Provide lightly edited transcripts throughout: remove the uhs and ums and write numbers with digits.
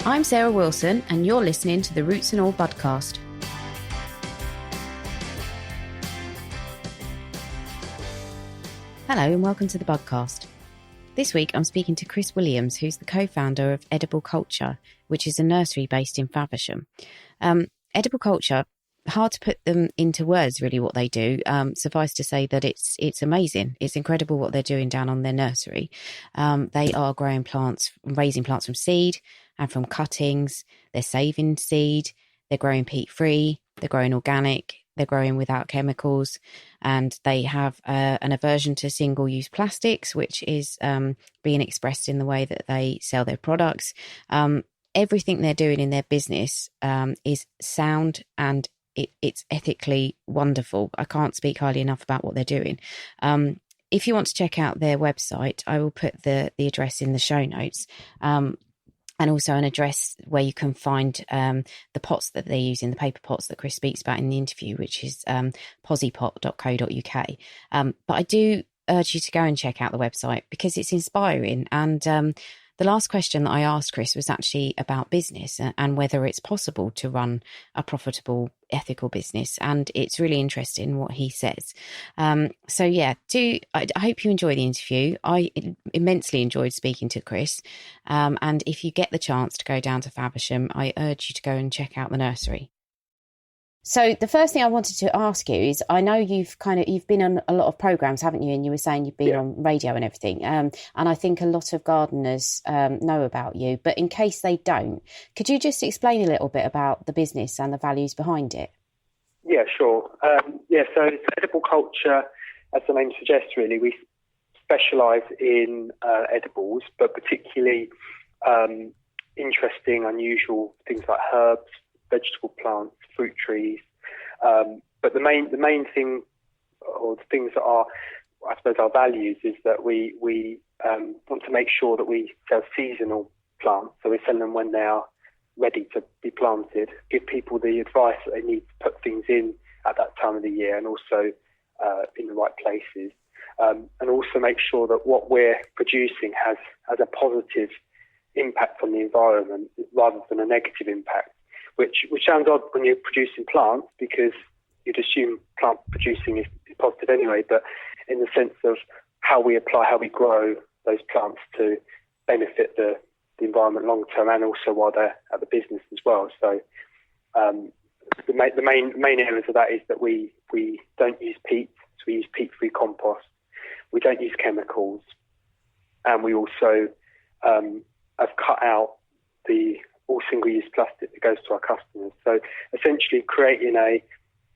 I'm Sarah Wilson, and you're listening to the Roots and All Budcast. Hello and welcome to the Budcast. This week I'm speaking to Chris Williams, who's the co-founder of Edibleculture, which is a nursery based in Faversham. Edibleculture, hard to put them into words really what they do. Suffice to say that it's amazing. It's incredible what they're doing down on their nursery. They are growing plants, raising plants from seed and from cuttings. They're saving seed. They're growing peat-free. They're growing organic. They're growing without chemicals, and they have an aversion to single-use plastics, which is being expressed in the way that they sell their products. Everything they're doing in their business is sound, and it's ethically wonderful. I can't speak highly enough about what they're doing. If you want to check out their website, I will put the address in the show notes. And also an address where you can find the pots that they use in the paper pots that Chris speaks about in the interview, which is posipot.co.uk. But I do urge you to go and check out the website because it's inspiring. And the last question that I asked Chris was actually about business and whether it's possible to run a profitable, ethical business. And it's really interesting what he says. I hope you enjoy the interview. I immensely enjoyed speaking to Chris. And if you get the chance to go down to Faversham, I urge you to go and check out the nursery. So the first thing I wanted to ask you is, I know you've been on a lot of programs, haven't you? And you were saying you've been on radio and everything. And I think a lot of gardeners know about you. But in case they don't, could you just explain a little bit about the business and the values behind it? Yeah, sure. So Edibleculture, as the name suggests, really, we specialise in edibles, but particularly interesting, unusual things like herbs, vegetable plants, fruit trees. But the main thing, or the things that are, I suppose, our values, is that we want to make sure that we sell seasonal plants. So we sell them when they are ready to be planted, give people the advice that they need to put things in at that time of the year, and also in the right places. And also make sure that what we're producing has a positive impact on the environment rather than a negative impact. Which sounds odd when you're producing plants, because you'd assume plant producing is positive anyway, but in the sense of how we grow those plants to benefit the environment long term, and also while they're at the business as well. So the main areas of that is that we don't use peat, so we use peat-free compost. We don't use chemicals, and we also have cut out all single-use plastic that goes to our customers. So essentially creating a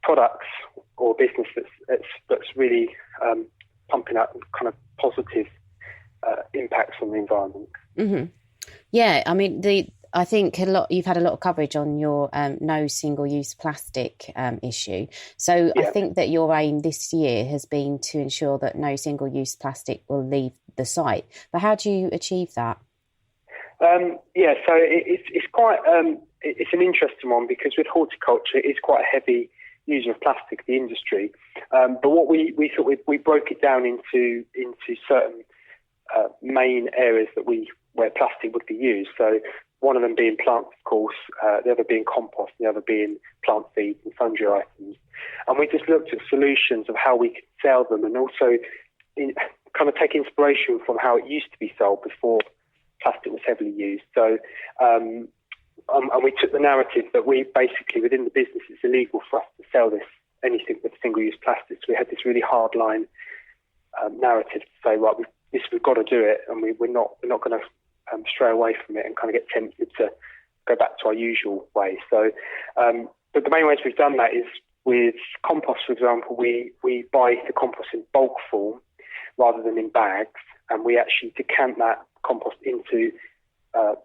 product or business that's really pumping out kind of positive impacts on the environment. Mm-hmm. Yeah, I mean, I think you've had a lot of coverage on your no single-use plastic issue. So yeah. I think that your aim this year has been to ensure that no single-use plastic will leave the site. But how do you achieve that? So it's quite it's an interesting one, because with horticulture it is quite a heavy user of plastic, the industry. But what we thought, we broke it down into certain main areas where plastic would be used. So one of them being plants, of course, the other being compost, the other being plant feeds and sundry items. And we just looked at solutions of how we could sell them, and also kind of take inspiration from how it used to be sold before plastic was heavily used. So and we took the narrative that we basically, within the business, it's illegal for us to sell anything with single-use plastics. We had this really hard line narrative to say, right, we've got to do it, and we're not going to stray away from it and kind of get tempted to go back to our usual way. So but the main ways we've done that is with compost, for example. We buy the compost in bulk form rather than in bags, and we actually decant that compost into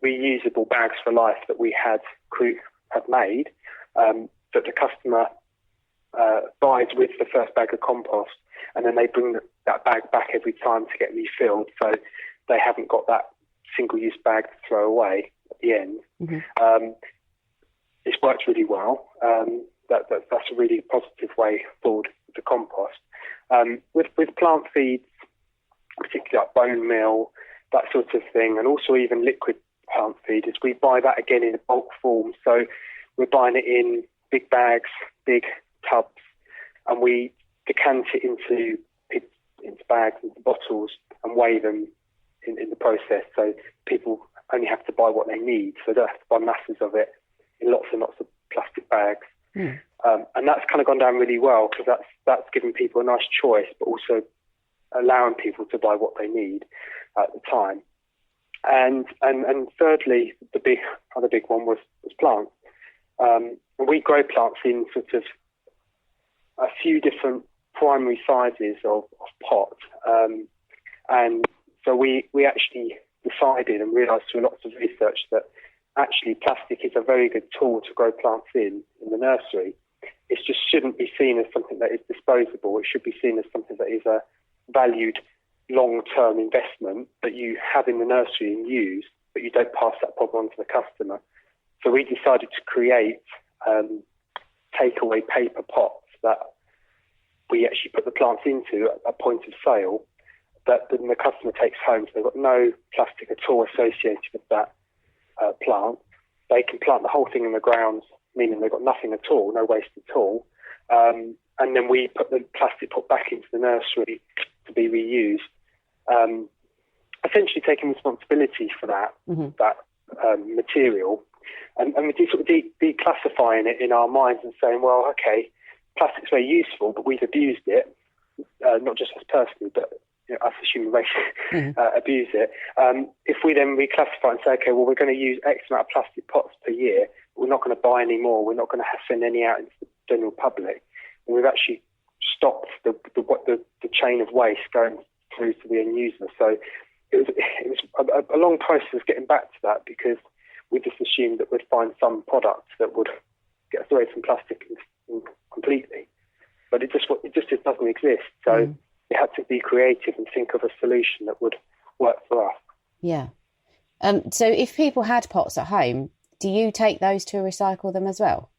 reusable bags for life that we had made, that the customer buys with the first bag of compost, and then they bring that bag back every time to get refilled, so they haven't got that single-use bag to throw away at the end. Mm-hmm. It's worked really well. That's a really positive way forward with the compost. With plant feeds, particularly like bone meal, that sort of thing, and also even liquid plant feed is we buy that again in a bulk form. So we're buying it in big bags, big tubs, and we decant it into bags, into bottles, and weigh them in the process. So people only have to buy what they need, so they don't have to buy masses of it in lots and lots of plastic bags. And that's kind of gone down really well, because that's giving people a nice choice, but also allowing people to buy what they need at the time. And thirdly, the other big one was plants. We grow plants in sort of a few different primary sizes of pot, and so we actually decided and realised through lots of research that actually plastic is a very good tool to grow plants in the nursery. It just shouldn't be seen as something that is disposable. It should be seen as something that is a valued long-term investment that you have in the nursery and use, but you don't pass that problem on to the customer. So we decided to create takeaway paper pots that we actually put the plants into at a point of sale that then the customer takes home. So they've got no plastic at all associated with that plant. They can plant the whole thing in the ground, meaning they've got nothing at all, no waste at all. And then we put the plastic pot back into the nursery to be reused. Essentially taking responsibility for that material, and we sort of declassifying it in our minds and saying, well, okay, plastic's very useful, but we've abused it, not just us personally, but us as human race abuse it. If we then reclassify and say, okay, well, we're going to use X amount of plastic pots per year, but we're not going to buy any more, we're not going to send any out into the general public, and we've actually stopped the chain of waste going through to the end user. So it was a long process getting back to that, because we just assumed that we'd find some product that would get us away from plastic completely, but it just doesn't exist. So we had to be creative and think of a solution that would work for us. Yeah. So if people had pots at home, do you take those to recycle them as well?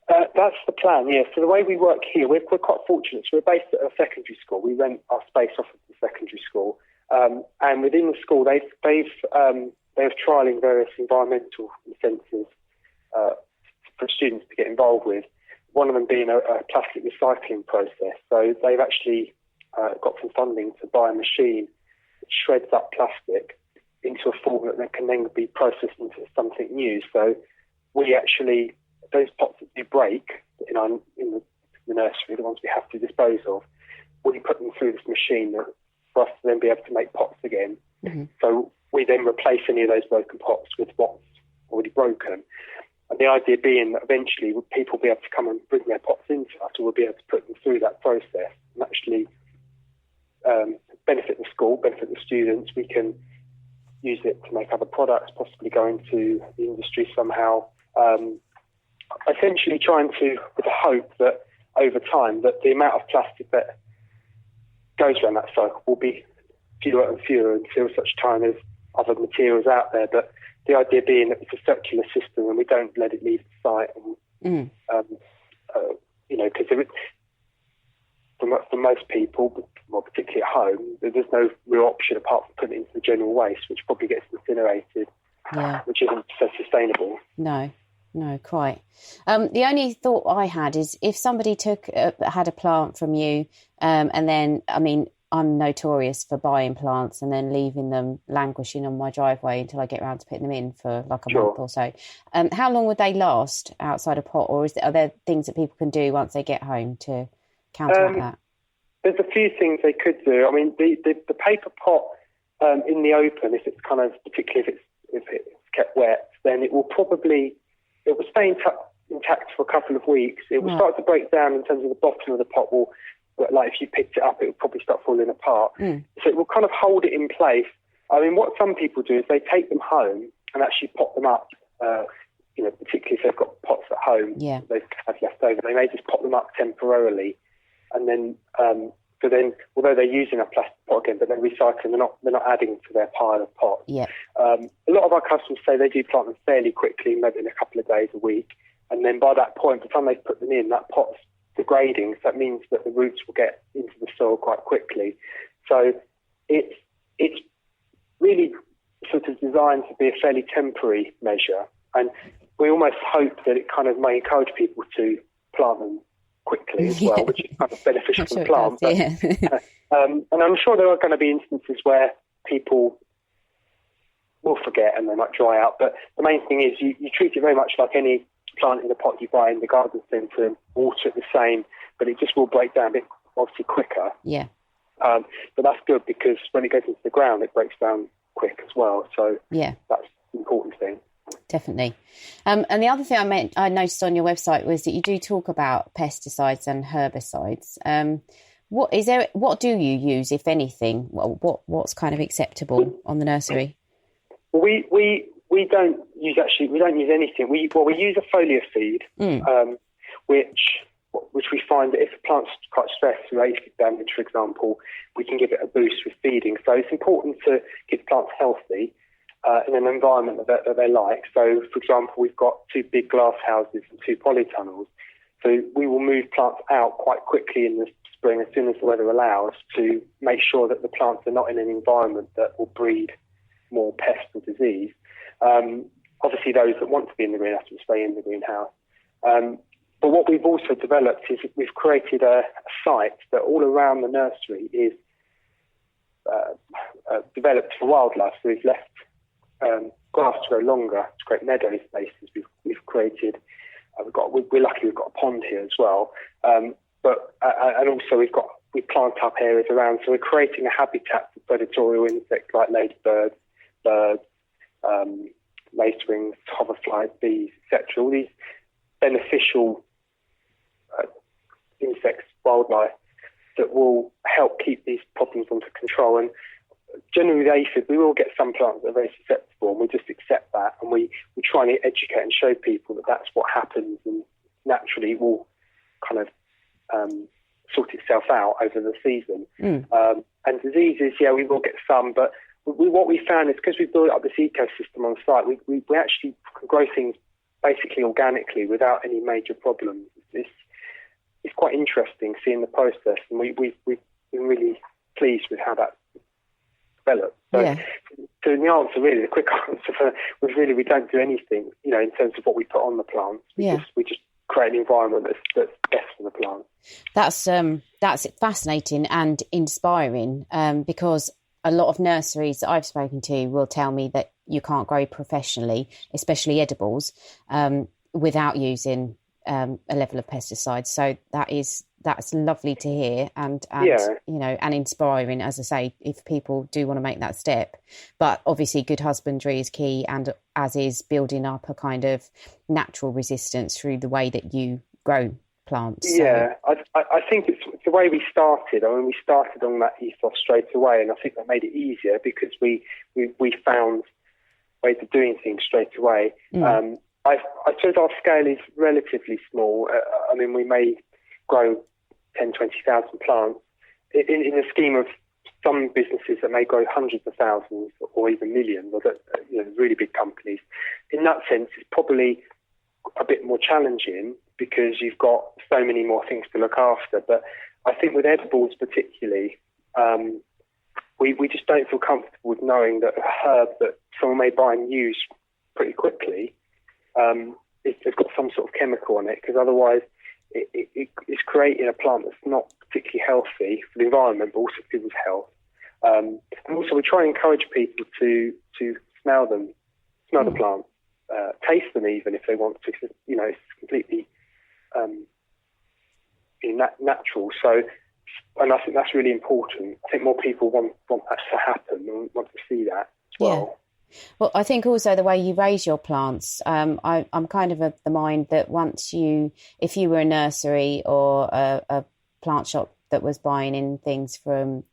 That's the plan, yeah. So the way we work here, we're quite fortunate. So we're based at a secondary school. We rent our space off of the secondary school, and within the school, they're trialling various environmental incentives for students to get involved with. One of them being a plastic recycling process. So they've actually got some funding to buy a machine that shreds up plastic into a form that can then be processed into something new. So we actually, those pots that do break in the nursery, the ones we have to dispose of, we put them through this machine for us to then be able to make pots again. So we then replace any of those broken pots with what's already broken. And the idea being that eventually people will be able to come and bring their pots into us, or we'll be able to put them through that process and actually benefit the school, benefit the students. We can use it to make other products, possibly go into the industry somehow. Essentially trying to, with the hope that over time that the amount of plastic that goes around that cycle will be fewer and fewer until such time as other materials out there. But the idea being that it's a circular system and we don't let it leave the site. And, because for most people, well, particularly at home, there's no real option apart from putting it into the general waste, which probably gets incinerated, which isn't so sustainable. No, quite. The only thought I had is if somebody had a plant from you, and then, I mean, I'm notorious for buying plants and then leaving them languishing on my driveway until I get around to putting them in for like a month or so. How long would they last outside a pot, or are there things that people can do once they get home to counteract that? There's a few things they could do. I mean, the paper pot in the open, if it's kind of, particularly if it's kept wet, then it will stay intact for a couple of weeks. It will start to break down in terms of the bottom of the pot. Like if you picked it up, it would probably start falling apart. So it will kind of hold it in place. I mean, what some people do is they take them home and actually pot them up. Particularly if they've got pots at home they've had left over, they may just pot them up temporarily, and then although they're using a plastic pot again, but they're recycling, they're not adding to their pile of pots. A lot of our customers say they do plant them fairly quickly, maybe in a couple of days, a week, and then by that point, by the time they've put them in, that pot's degrading, so that means that the roots will get into the soil quite quickly. So it's really sort of designed to be a fairly temporary measure, and we almost hope that it kind of may encourage people to plant them quickly as well, which is kind of beneficial for the plant. And I'm sure there are going to be instances where people will forget and they might dry out. But the main thing is you treat it very much like any plant in the pot you buy in the garden centre and water it the same, but it just will break down a bit, obviously, quicker. Yeah. But that's good because when it goes into the ground, it breaks down quick as well. So that's the important thing. Definitely. And the other thing I noticed on your website was that you do talk about pesticides and herbicides. What do you use, if anything? What's kind of acceptable on the nursery? Well, we don't use anything. We use a foliar feed, which we find that if a plant's quite stressed through aphid damage, for example, we can give it a boost with feeding. So it's important to keep plants healthy in an environment that they like. So, for example, we've got 2 big glass houses and 2 polytunnels. So we will move plants out quite quickly in the spring as soon as the weather allows to make sure that the plants are not in an environment that will breed more pest or disease. Obviously, those that want to be in the greenhouse will stay in the greenhouse. But what we've also developed is we've created a site that all around the nursery is developed for wildlife. So we've left grass to grow longer to create meadow spaces. We've created. We're lucky we've got a pond here as well. And also we plant up areas around. So we're creating a habitat for predatorial insects like ladybirds, birds, lacewings, hoverflies, bees, etc. All these beneficial insects, wildlife that will help keep these problems under control. And generally with aphid, we will get some plants that are very susceptible, and we just accept that, and we try and educate and show people that that's what happens, and naturally it will kind of sort itself out over the season. And diseases, we will get some, but what we found is because we've built up this ecosystem on site, we actually can grow things basically organically without any major problems. It's quite interesting seeing the process, and we've been really pleased with how that developed. So the answer, really, the quick answer was really we don't do anything, in terms of what we put on the plants. We just create an environment that's best for the plant. That's fascinating and inspiring because a lot of nurseries that I've spoken to will tell me that you can't grow professionally, especially edibles, without using a level of pesticides. So that's lovely to hear and inspiring, as I say, if people do want to make that step. But obviously good husbandry is key, and as is building up a kind of natural resistance through the way that you grow plants. So. I think it's the way we started. I mean, we started on that ethos straight away, and I think that made it easier because we found ways of doing things straight away. I suppose our scale is relatively small. I mean, we may grow 10, 20,000 plants. In the scheme of some businesses that may grow hundreds of thousands or even millions, or really big companies, in that sense, it's probably a bit more challenging because you've got so many more things to look after. But I think with edibles particularly, we just don't feel comfortable with knowing that a herb that someone may buy and use pretty quickly, it's got some sort of chemical on it, because otherwise it's creating a plant that's not particularly healthy for the environment, but also for people's health. And also we try and encourage people to smell the plant, taste them even if they want to, because, it's completely natural. So, and I think that's really important. I think more people want that to happen and want to see that as well. Well, I think also the way you raise your plants, I'm kind of of the mind that if you were a nursery or a plant shop that was buying in things from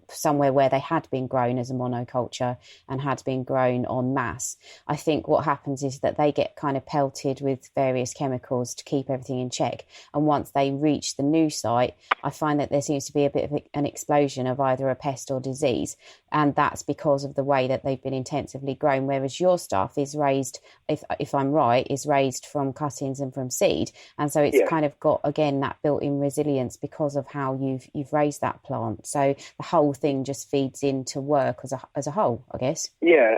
somewhere where they had been grown as a monoculture and had been grown en masse, I think what happens is that they get kind of pelted with various chemicals to keep everything in check. And once they reach the new site, I find that there seems to be a bit of an explosion of either a pest or disease. and that's because of the way that they've been intensively grown, whereas your stuff is raised, if I'm right, is raised from cuttings and from seed, and so it's kind of got, again, that built-in resilience because of how you've raised that plant. So the whole thing just feeds into work as a whole, I guess. Yeah,